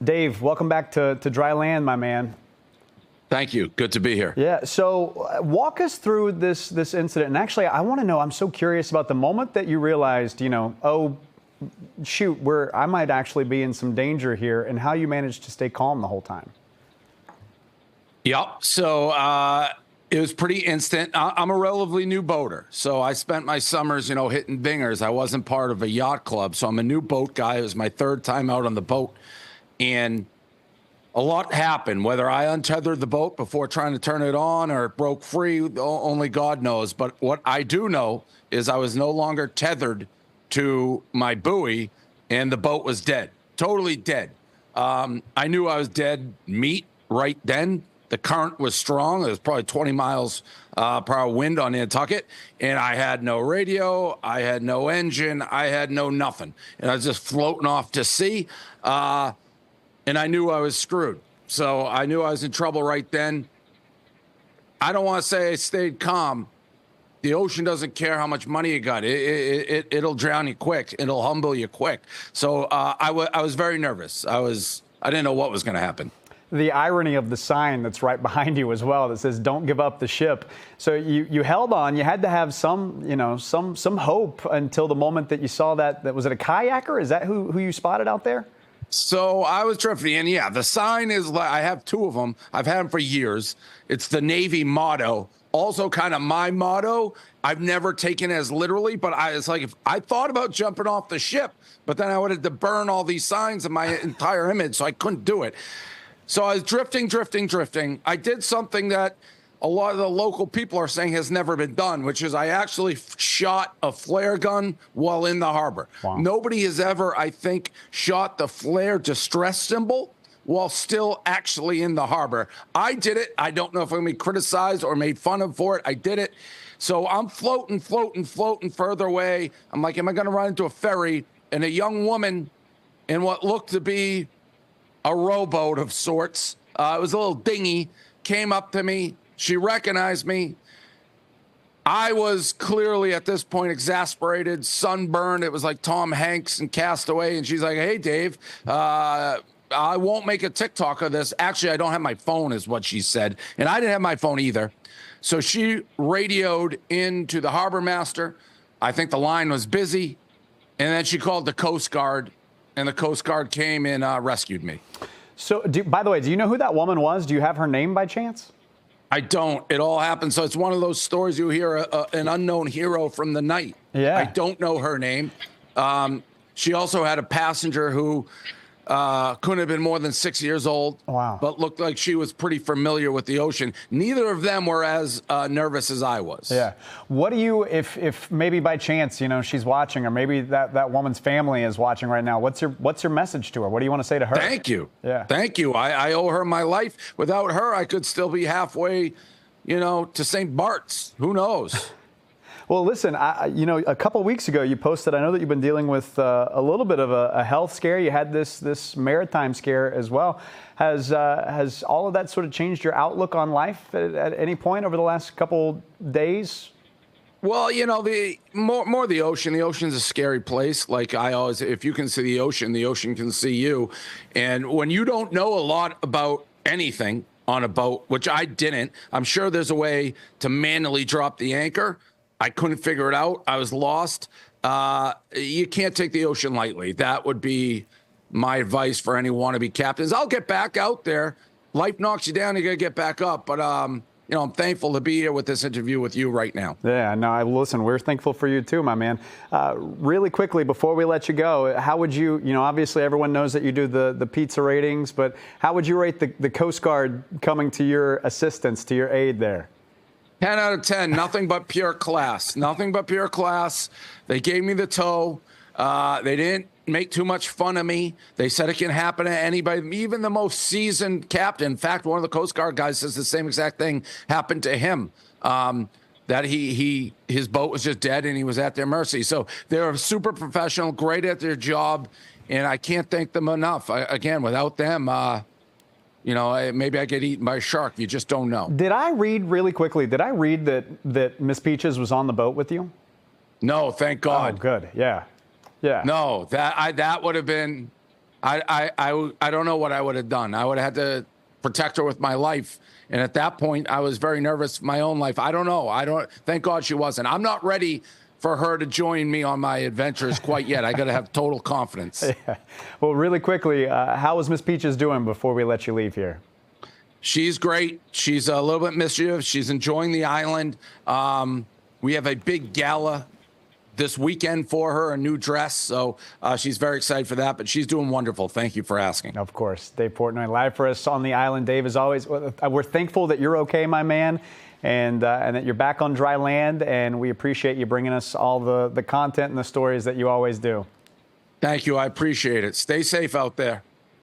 Dave, welcome back to dry land, my man. Thank you. Good to be here. Yeah. So walk us through this incident. And actually, I want to know, I'm so curious about the moment that you realized, oh, shoot, I might actually be in some danger here, and how you managed to stay calm the whole time. Yep. So it was pretty instant. I'm a relatively new boater. So I spent my summers, hitting dingers. I wasn't part of a yacht club. So I'm a new boat guy. It was my third time out on the boat. And a lot happened, whether I untethered the boat before trying to turn it on or it broke free, only God knows. But what I do know is I was no longer tethered to my buoy and the boat was dead, totally dead. I knew I was dead meat right then. The current was strong. It was probably 20 miles per hour wind on Nantucket. And I had no radio. I had no engine. I had no nothing. And I was just floating off to sea. And I knew I was screwed. So I knew I was in trouble right then. I don't want to say I stayed calm. The ocean doesn't care how much money you got. It'll drown you quick. It'll humble you quick. So I was very nervous. I didn't know what was going to happen. The irony of the sign that's right behind you as well that says "Don't give up the ship." So you held on. You had to have some hope until the moment that you saw that was it a kayaker? Is that who you spotted out there? So I was drifting, and yeah, the sign is like, I have two of them. I've had them for years. It's the Navy motto, also kind of my motto. I've never taken it as literally, but it's like if I thought about jumping off the ship, but then I would have to burn all these signs in my entire image, so I couldn't do it. So I was drifting. I did something that a lot of the local people are saying has never been done, which is I actually shot a flare gun while in the harbor. Wow. Nobody has ever, I think, shot the flare distress symbol while still actually in the harbor. I did it. I don't know if I'm going to be criticized or made fun of for it. I did it. So I'm floating further away. I'm like, am I going to run into a ferry? And a young woman in what looked to be a rowboat of sorts, it was a little dinghy, came up to me. She recognized me. I was clearly at this point exasperated, sunburned. It was like Tom Hanks in Castaway. And she's like, hey, Dave, I won't make a TikTok of this. Actually, I don't have my phone is what she said. And I didn't have my phone either. So she radioed into the harbor master. I think the line was busy. And then she called the Coast Guard. And the Coast Guard came and rescued me. So, by the way, do you know who that woman was? Do you have her name by chance? I don't. It all happened. So it's one of those stories you hear an unknown hero from the night. Yeah. I don't know her name. She also had a passenger who couldn't have been more than 6 years old. Wow. But looked like she was pretty familiar with the ocean. Neither of them were as nervous as I was. Yeah. What do you, if maybe by chance, she's watching, or maybe that woman's family is watching right now, what's your message to her? What do you want to say to her? Thank you. Yeah. Thank you. I owe her my life. Without her, I could still be halfway, to St. Bart's. Who knows? Well, listen, a couple of weeks ago you posted, I know that you've been dealing with a little bit of a health scare. You had this maritime scare as well. Has all of that sort of changed your outlook on life at any point over the last couple days? Well, the more the ocean. The ocean's a scary place. Like I always, if you can see the ocean can see you. And when you don't know a lot about anything on a boat, which I didn't, I'm sure there's a way to manually drop the anchor. I couldn't figure it out. I was lost. You can't take the ocean lightly. That would be my advice for any wannabe captains. I'll get back out there. Life knocks you down, you got to get back up. But, I'm thankful to be here with this interview with you right now. Yeah, no, listen, we're thankful for you too, my man. Really quickly, before we let you go, how would you, obviously everyone knows that you do the pizza ratings, but how would you rate the Coast Guard coming to your assistance, to your aid there? 10 out of 10, nothing but pure class. Nothing but pure class. They gave me the tow. They didn't make too much fun of me. They said it can happen to anybody, even the most seasoned captain. In fact, one of the Coast Guard guys says the same exact thing happened to him, that his boat was just dead and he was at their mercy. So they're super professional, great at their job, and I can't thank them enough. Again, without them, maybe I get eaten by a shark. You just don't know. Did I read that Miss Peaches was on the boat with you? No, thank God. Oh, good. Yeah. Yeah. No, that would have been I don't know what I would have done. I would have had to protect her with my life. And at that point, I was very nervous for my own life. I don't know. Thank God she wasn't. I'm not ready for her to join me on my adventures quite yet. I got to have total confidence. Yeah. Well, really quickly, how is Miss Peaches doing before we let you leave here? She's great. She's a little bit mischievous. She's enjoying the island. We have a big gala this weekend for her, a new dress. So she's very excited for that, but she's doing wonderful. Thank you for asking. Of course. Dave Portnoy live for us on the island. Dave, as always, we're thankful that you're okay, my man, and that you're back on dry land, and we appreciate you bringing us all the content and the stories that you always do. Thank you. I appreciate it. Stay safe out there.